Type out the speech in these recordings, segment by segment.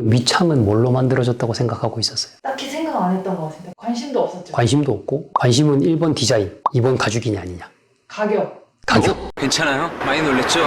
밑창은 뭘로 만들어졌다고 생각하고 있었어요? 딱히 생각 안 했던 것 같은데 관심도 없었죠. 관심도 없고, 관심은 1번 디자인, 2번 가죽이냐 아니냐. 가격. 가격. 괜찮아요? 많이 놀랬죠?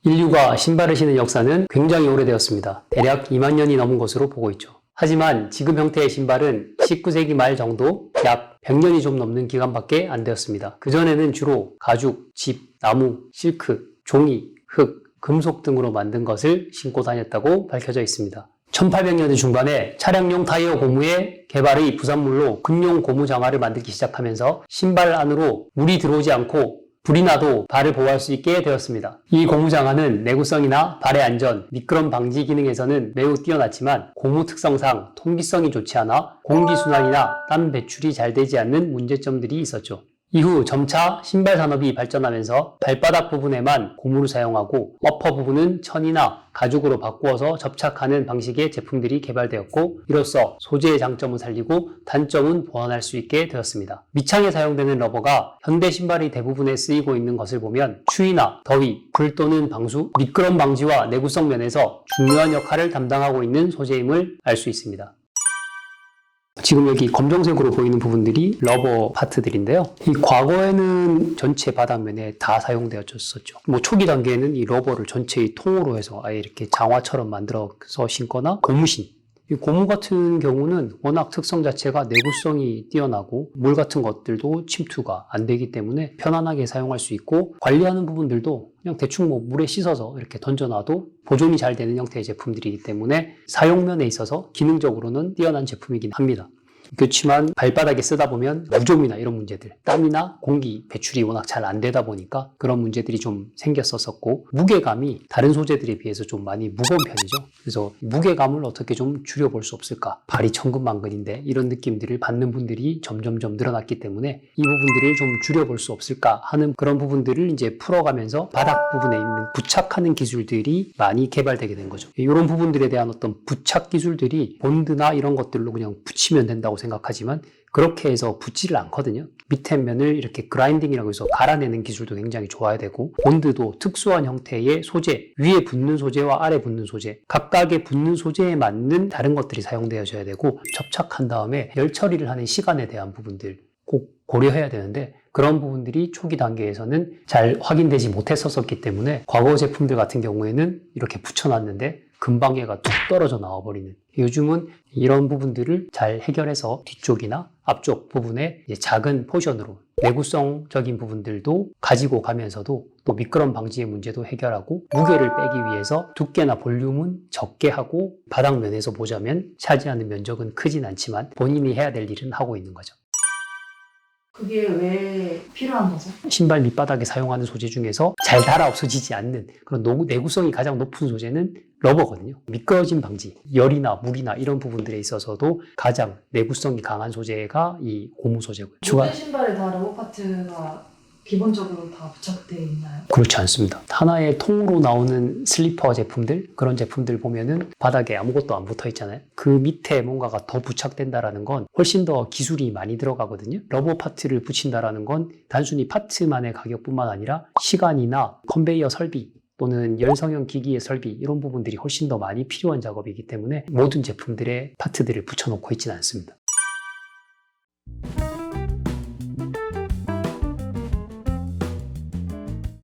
인류가 신발을 신은 역사는 굉장히 오래되었습니다. 대략 2만 년이 넘은 것으로 보고 있죠. 하지만 지금 형태의 신발은 19세기 말 정도 약 100년이 좀 넘는 기간밖에 안 되었습니다. 그전에는 주로 가죽, 집, 나무, 실크, 종이, 흙, 금속 등으로 만든 것을 신고 다녔다고 밝혀져 있습니다. 1800년대 중반에 차량용 타이어 고무의 개발의 부산물로 금용 고무 장화를 만들기 시작하면서 신발 안으로 물이 들어오지 않고 불이 나도 발을 보호할 수 있게 되었습니다. 이 고무 장화는 내구성이나 발의 안전, 미끄럼 방지 기능에서는 매우 뛰어났지만 고무 특성상 통기성이 좋지 않아 공기순환이나 땀 배출이 잘 되지 않는 문제점들이 있었죠. 이후 점차 신발 산업이 발전하면서 발바닥 부분에만 고무를 사용하고 어퍼 부분은 천이나 가죽으로 바꾸어서 접착하는 방식의 제품들이 개발되었고, 이로써 소재의 장점은 살리고 단점은 보완할 수 있게 되었습니다. 밑창에 사용되는 러버가 현대 신발의 대부분에 쓰이고 있는 것을 보면 추위나 더위, 불 또는 방수, 미끄럼 방지와 내구성 면에서 중요한 역할을 담당하고 있는 소재임을 알 수 있습니다. 지금 여기 검정색으로 보이는 부분들이 러버 파트들인데요. 이 과거에는 전체 바닥면에 다 사용되었었죠. 초기 단계에는 이 러버를 전체의 통으로 해서 아예 이렇게 장화처럼 만들어서 신거나 고무신. 이 고무 같은 경우는 워낙 특성 자체가 내구성이 뛰어나고 물 같은 것들도 침투가 안 되기 때문에 편안하게 사용할 수 있고, 관리하는 부분들도 그냥 대충 물에 씻어서 이렇게 던져놔도 보존이 잘 되는 형태의 제품들이기 때문에 사용면에 있어서 기능적으로는 뛰어난 제품이긴 합니다. 그렇지만 발바닥에 쓰다 보면 무좀이나 이런 문제들, 땀이나 공기 배출이 워낙 잘 안 되다 보니까 그런 문제들이 좀 생겼었고, 무게감이 다른 소재들에 비해서 좀 많이 무거운 편이죠. 그래서 무게감을 어떻게 좀 줄여볼 수 없을까? 발이 천근만근인데 이런 느낌들을 받는 분들이 점점점 늘어났기 때문에 이 부분들을 좀 줄여볼 수 없을까 하는 그런 부분들을 이제 풀어가면서 바닥 부분에 있는 부착하는 기술들이 많이 개발되게 된 거죠. 이런 부분들에 대한 어떤 부착 기술들이 본드나 이런 것들로 그냥 붙이면 된다고 생각하지만 그렇게 해서 붙지를 않거든요. 밑에 면을 이렇게 그라인딩이라고 해서 갈아내는 기술도 굉장히 좋아야 되고, 본드도 특수한 형태의 소재, 위에 붙는 소재와 아래 붙는 소재, 각각의 붙는 소재에 맞는 다른 것들이 사용되어져야 되고, 접착한 다음에 열 처리를 하는 시간에 대한 부분들 꼭 고려해야 되는데, 그런 부분들이 초기 단계에서는 잘 확인되지 못했었기 때문에 과거 제품들 같은 경우에는 이렇게 붙여놨는데 금방 얘가 툭 떨어져 나와버리는, 요즘은 이런 부분들을 잘 해결해서 뒤쪽이나 앞쪽 부분에 작은 포션으로 내구성적인 부분들도 가지고 가면서도 또 미끄럼 방지의 문제도 해결하고, 무게를 빼기 위해서 두께나 볼륨은 적게 하고 바닥면에서 보자면 차지하는 면적은 크진 않지만 본인이 해야 될 일은 하고 있는 거죠. 그게 왜 필요한 거죠? 신발 밑바닥에 사용하는 소재 중에서 잘 닳아 없어지지 않는 그런 내구성이 가장 높은 소재는 러버거든요. 미끄러짐 방지, 열이나 물이나 이런 부분들에 있어서도 가장 내구성이 강한 소재가 이 고무 소재고요. 모든 신발에 다 러버 파트가 기본적으로 다 부착되어 있나요? 그렇지 않습니다. 하나의 통으로 나오는 슬리퍼 제품들, 그런 제품들 보면은 바닥에 아무것도 안 붙어 있잖아요. 그 밑에 뭔가가 더 부착된다라는 건 훨씬 더 기술이 많이 들어가거든요. 러버 파트를 붙인다라는 건 단순히 파트만의 가격뿐만 아니라 시간이나 컨베이어 설비 또는 열성형 기기의 설비, 이런 부분들이 훨씬 더 많이 필요한 작업이기 때문에 모든 제품들의 파트들을 붙여놓고 있지는 않습니다.